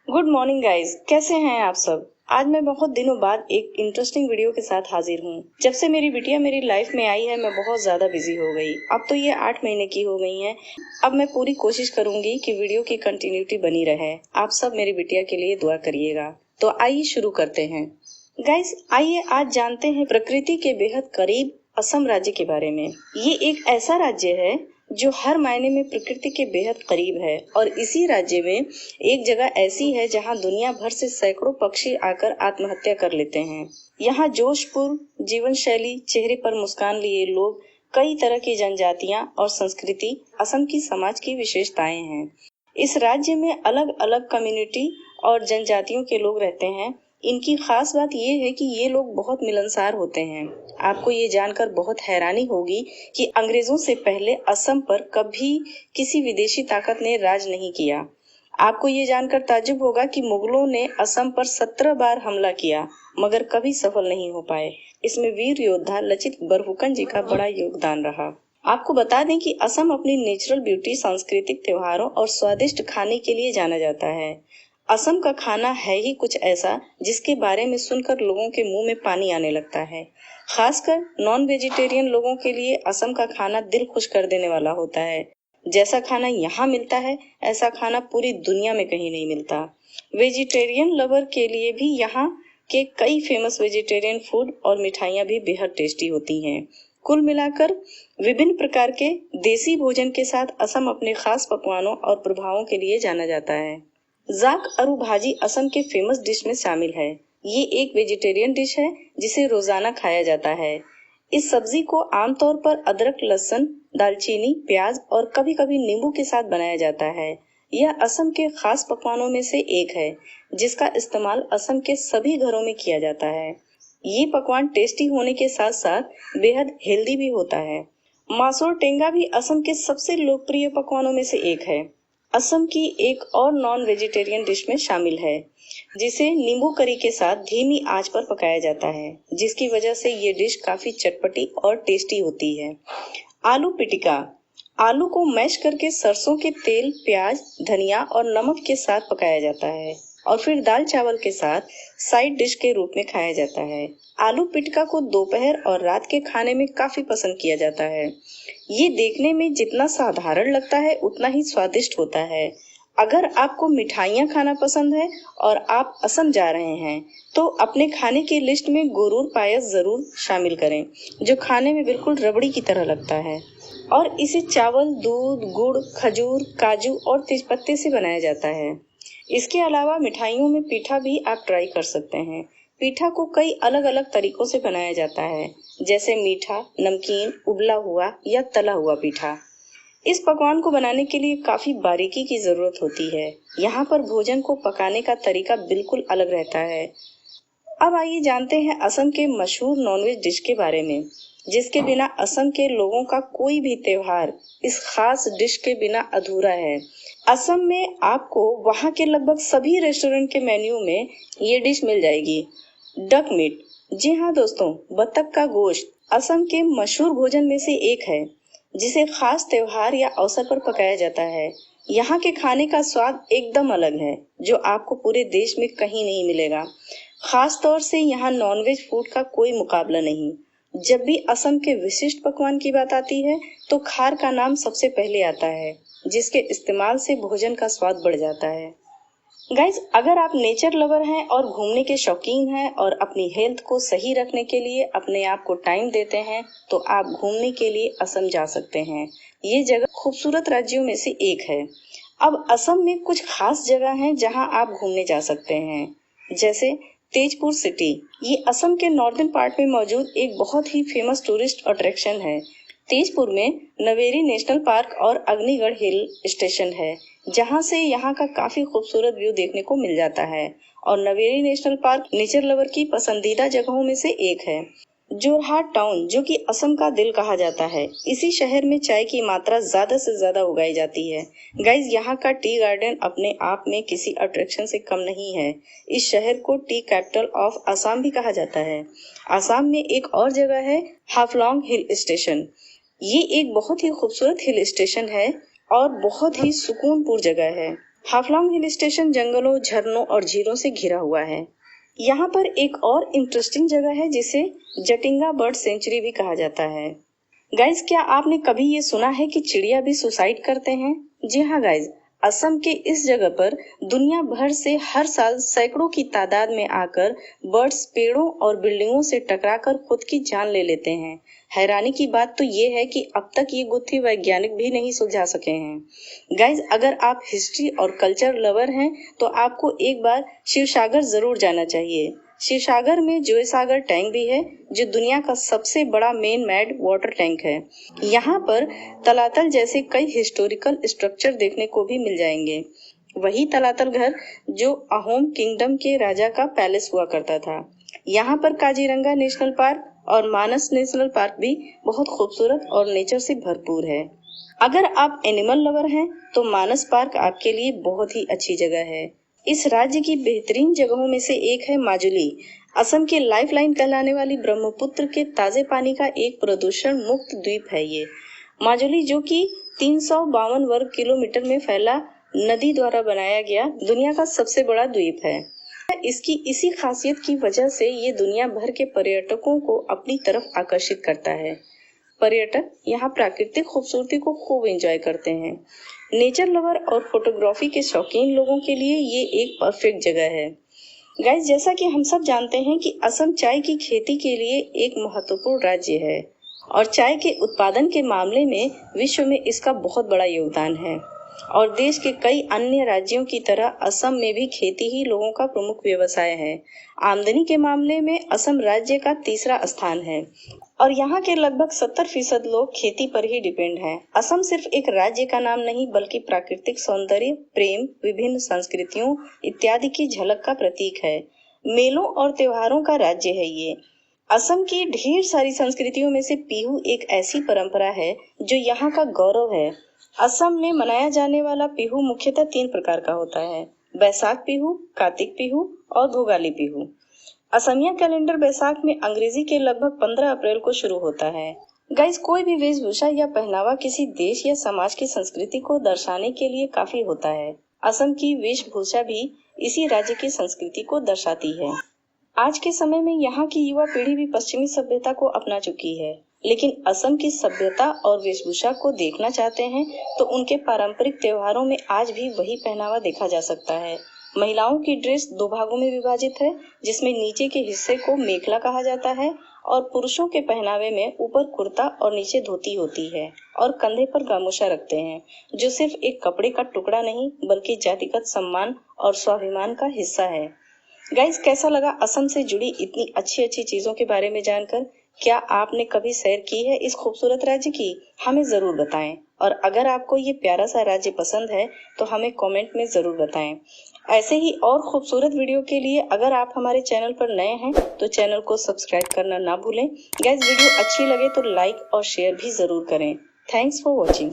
Good morning guys, कैसे हैं आप सब। आज मैं बहुत दिनों बाद एक इंटरेस्टिंग वीडियो के साथ हाजिर हूँ। जब से मेरी बिटिया मेरी लाइफ में आई है मैं बहुत ज्यादा बिजी हो गई। अब तो ये 8 महीने की हो गई है। अब मैं पूरी कोशिश करूंगी कि वीडियो की कंटिन्यूटी बनी रहे। आप सब मेरी बिटिया के लिए दुआ करिएगा। तो आइए शुरू करते हैं। गाइस आइए आज जानते हैं प्रकृति के बेहद करीब असम राज्य के बारे में। ये एक ऐसा राज्य है जो हर मायने में प्रकृति के बेहद करीब है और इसी राज्य में एक जगह ऐसी है जहां दुनिया भर से सैकड़ों पक्षी आकर आत्महत्या कर लेते हैं। यहाँ जोशपूर्ण जीवन शैली, चेहरे पर मुस्कान लिए लोग, कई तरह की जनजातियां और संस्कृति असम की समाज की विशेषताएं हैं। इस राज्य में अलग अलग कम्युनिटी और जनजातियों के लोग रहते हैं। इनकी खास बात यह है कि ये लोग बहुत मिलनसार होते हैं। आपको ये जानकर बहुत हैरानी होगी कि अंग्रेजों से पहले असम पर कभी किसी विदेशी ताकत ने राज नहीं किया। आपको ये जानकर ताज्जुब होगा कि मुगलों ने असम पर 17 बार हमला किया मगर कभी सफल नहीं हो पाए। इसमें वीर योद्धा लचित बरफुकन जी का बड़ा योगदान रहा। आपको बता दें कि असम अपनी नेचुरल ब्यूटी, सांस्कृतिक त्योहारों और स्वादिष्ट खाने के लिए जाना जाता है। असम का खाना है ही कुछ ऐसा जिसके बारे में सुनकर लोगों के मुंह में पानी आने लगता है। खासकर नॉन वेजिटेरियन लोगों के लिए असम का खाना दिल खुश कर देने वाला होता है। जैसा खाना यहाँ मिलता है ऐसा खाना पूरी दुनिया में कहीं नहीं मिलता। वेजिटेरियन लवर के लिए भी यहाँ के कई फेमस वेजिटेरियन फूड और मिठाइयाँ भी बेहद टेस्टी होती हैं। कुल मिलाकर विभिन्न प्रकार के देसी भोजन के साथ असम अपने खास पकवानों और प्रभावों के लिए जाना जाता है। जाक अरू भाजी असम के फेमस डिश में शामिल है। ये एक वेजिटेरियन डिश है जिसे रोजाना खाया जाता है। इस सब्जी को आमतौर पर अदरक, लहसुन, दालचीनी, प्याज और कभी कभी नींबू के साथ बनाया जाता है। यह असम के खास पकवानों में से एक है जिसका इस्तेमाल असम के सभी घरों में किया जाता है। ये पकवान टेस्टी होने के साथ साथ बेहद हेल्दी भी होता है। मासोर टेंगा भी असम के सबसे लोकप्रिय पकवानों में से एक है। असम की एक और नॉन वेजिटेरियन डिश में शामिल है जिसे नींबू करी के साथ धीमी आंच पर पकाया जाता है, जिसकी वजह से ये डिश काफी चटपटी और टेस्टी होती है। आलू पिटिका, आलू को मैश करके सरसों के तेल, प्याज, धनिया और नमक के साथ पकाया जाता है और फिर दाल चावल के साथ साइड डिश के रूप में खाया जाता है। आलू पिटका को दोपहर और रात के खाने में काफी पसंद किया जाता है। ये देखने में जितना साधारण लगता है उतना ही स्वादिष्ट होता है। अगर आपको मिठाइयाँ खाना पसंद है और आप असम जा रहे हैं तो अपने खाने की लिस्ट में गुरूर पायस जरूर शामिल करें, जो खाने में बिल्कुल रबड़ी की तरह लगता है और इसे चावल, दूध, गुड़, खजूर, काजू और तेजपत्ते से बनाया जाता है। इसके अलावा मिठाइयों में पीठा भी आप ट्राई कर सकते हैं। पीठा को कई अलग अलग तरीकों से बनाया जाता है, जैसे मीठा, नमकीन, उबला हुआ या तला हुआ पीठा। इस पकवान को बनाने के लिए काफी बारीकी की जरूरत होती है। यहाँ पर भोजन को पकाने का तरीका बिल्कुल अलग रहता है। अब आइए जानते हैं असम के मशहूर नॉनवेज डिश के बारे में, जिसके बिना असम के लोगों का कोई भी त्योहार इस खास डिश के बिना अधूरा है। असम में आपको वहाँ के लगभग सभी रेस्टोरेंट के मेन्यू में ये डिश मिल जाएगी। डक मीट, जी हाँ दोस्तों, बतख का गोश्त असम के मशहूर भोजन में से एक है जिसे खास त्योहार या अवसर पर पकाया जाता है। यहाँ के खाने का स्वाद एकदम अलग है जो आपको पूरे देश में कहीं नहीं मिलेगा। खास तौर से यहाँ नॉनवेज फूड का कोई मुकाबला नहीं। जब भी असम के विशिष्ट पकवान की बात आती है तो खार का नाम सबसे पहले आता है, जिसके इस्तेमाल से भोजन का स्वाद बढ़ जाता है। गाइज, अगर आप नेचर लवर हैं और घूमने के शौकीन हैं और अपनी हेल्थ को सही रखने के लिए अपने आप को टाइम देते हैं तो आप घूमने के लिए असम जा सकते हैं। ये जगह खूबसूरत राज्यों में से एक है। अब असम में कुछ खास जगह हैं जहां आप घूमने जा सकते हैं, जैसे तेजपुर सिटी। ये असम के नॉर्दर्न पार्ट में मौजूद एक बहुत ही फेमस टूरिस्ट अट्रैक्शन है। तेजपुर में नवेरी नेशनल पार्क और अग्निगढ़ हिल स्टेशन है, जहां से यहाँ का काफी खूबसूरत व्यू देखने को मिल जाता है और नवेरी नेशनल पार्क नेचर लवर की पसंदीदा जगहों में से एक है। जोरहाट टाउन, जो कि असम का दिल कहा जाता है, इसी शहर में चाय की मात्रा ज्यादा से ज्यादा उगाई जाती है। गाइज, यहाँ का टी गार्डन अपने आप में किसी अट्रैक्शन से कम नहीं है। इस शहर को टी कैपिटल ऑफ असम भी कहा जाता है। असम में एक और जगह है हाफलॉन्ग हिल स्टेशन। ये एक बहुत ही खूबसूरत हिल स्टेशन है और बहुत ही सुकूनपूर्ण जगह है। हाफलॉन्ग हिल स्टेशन जंगलों, झरनों और झीलों से घिरा हुआ है। यहाँ पर एक और इंटरेस्टिंग जगह है जिसे जटिंगा बर्ड सेंचुरी भी कहा जाता है। गाइज, क्या आपने कभी ये सुना है कि चिड़िया भी सुसाइड करते हैं? जी हाँ गाइज, असम के इस जगह पर दुनिया भर से हर साल सैकड़ों की तादाद में आकर बर्ड्स पेड़ों और बिल्डिंगों से टकराकर खुद की जान ले लेते हैं। हैरानी की बात तो ये है कि अब तक ये गुत्थी वैज्ञानिक भी नहीं सुलझा सके हैं। गाइज, अगर आप हिस्ट्री और कल्चर लवर हैं तो आपको एक बार शिवसागर जरूर जाना चाहिए। शिवसागर में जोयसागर टैंक भी है जो दुनिया का सबसे बड़ा मेन मेड वाटर टैंक है। यहाँ पर तलातल जैसे कई हिस्टोरिकल स्ट्रक्चर देखने को भी मिल जाएंगे। वही तलातल घर जो अहोम किंगडम के राजा का पैलेस हुआ करता था। यहाँ पर काजीरंगा नेशनल पार्क और मानस नेशनल पार्क भी बहुत खूबसूरत और नेचर से भरपूर है। अगर आप एनिमल लवर हैं तो मानस पार्क आपके लिए बहुत ही अच्छी जगह है। इस राज्य की बेहतरीन जगहों में से एक है माजुली। असम के लाइफलाइन कहलाने वाली ब्रह्मपुत्र के ताजे पानी का एक प्रदूषण मुक्त द्वीप है ये माजुली, जो कि 352 वर्ग किलोमीटर में फैला नदी द्वारा बनाया गया दुनिया का सबसे बड़ा द्वीप है। इसकी इसी खासियत की वजह से ये दुनिया भर के पर्यटकों को अपनी तरफ आकर्षित करता है। पर्यटक यहाँ प्राकृतिक खूबसूरती को खूब एंजॉय करते हैं। नेचर लवर और फोटोग्राफी के शौकीन लोगों के लिए ये एक परफेक्ट जगह है। गाइस, जैसा कि हम सब जानते हैं कि असम चाय की खेती के लिए एक महत्वपूर्ण राज्य है और चाय के उत्पादन के मामले में विश्व में इसका बहुत बड़ा योगदान है और देश के कई अन्य राज्यों की तरह असम में भी खेती ही लोगों का प्रमुख व्यवसाय है। आमदनी के मामले में असम राज्य का तीसरा स्थान है और यहाँ के लगभग 70% लोग खेती पर ही डिपेंड हैं। असम सिर्फ एक राज्य का नाम नहीं बल्कि प्राकृतिक सौंदर्य, प्रेम, विभिन्न संस्कृतियों इत्यादि की झलक का प्रतीक है। मेलों और त्योहारों का राज्य है ये। असम की ढेर सारी संस्कृतियों में से बिहू एक ऐसी परंपरा है जो यहाँ का गौरव है। असम में मनाया जाने वाला बिहू मुख्यतः 3 प्रकार का होता है: बैसाख बिहू, कार्तिक बिहू और भोगाली बिहू। असमिया कैलेंडर बैसाख में अंग्रेजी के लगभग 15 अप्रैल को शुरू होता है। गाइस, कोई भी वेशभूषा या पहनावा किसी देश या समाज की संस्कृति को दर्शाने के लिए काफी होता है। असम की वेशभूषा भी इसी राज्य की संस्कृति को दर्शाती है। आज के समय में यहाँ की युवा पीढ़ी भी पश्चिमी सभ्यता को अपना चुकी है, लेकिन असम की सभ्यता और वेशभूषा को देखना चाहते हैं तो उनके पारंपरिक त्योहारों में आज भी वही पहनावा देखा जा सकता है। महिलाओं की ड्रेस 2 भागों में विभाजित है, जिसमें नीचे के हिस्से को मेखला कहा जाता है और पुरुषों के पहनावे में ऊपर कुर्ता और नीचे धोती होती है और कंधे पर गामोछा रखते हैं, जो सिर्फ एक कपड़े का टुकड़ा नहीं बल्कि जातिगत सम्मान और स्वाभिमान का हिस्सा है। गाइस, कैसा लगा असम से जुड़ी इतनी अच्छी चीजों के बारे में जानकर? क्या आपने कभी सैर की है इस खूबसूरत राज्य की? हमें जरूर बताएं। और अगर आपको ये प्यारा सा राज्य पसंद है तो हमें कमेंट में जरूर बताएं। ऐसे ही और खूबसूरत वीडियो के लिए अगर आप हमारे चैनल पर नए हैं तो चैनल को सब्सक्राइब करना ना भूलें। गाइस, वीडियो अच्छी लगे तो लाइक और शेयर भी जरूर करें। Thanks for watching.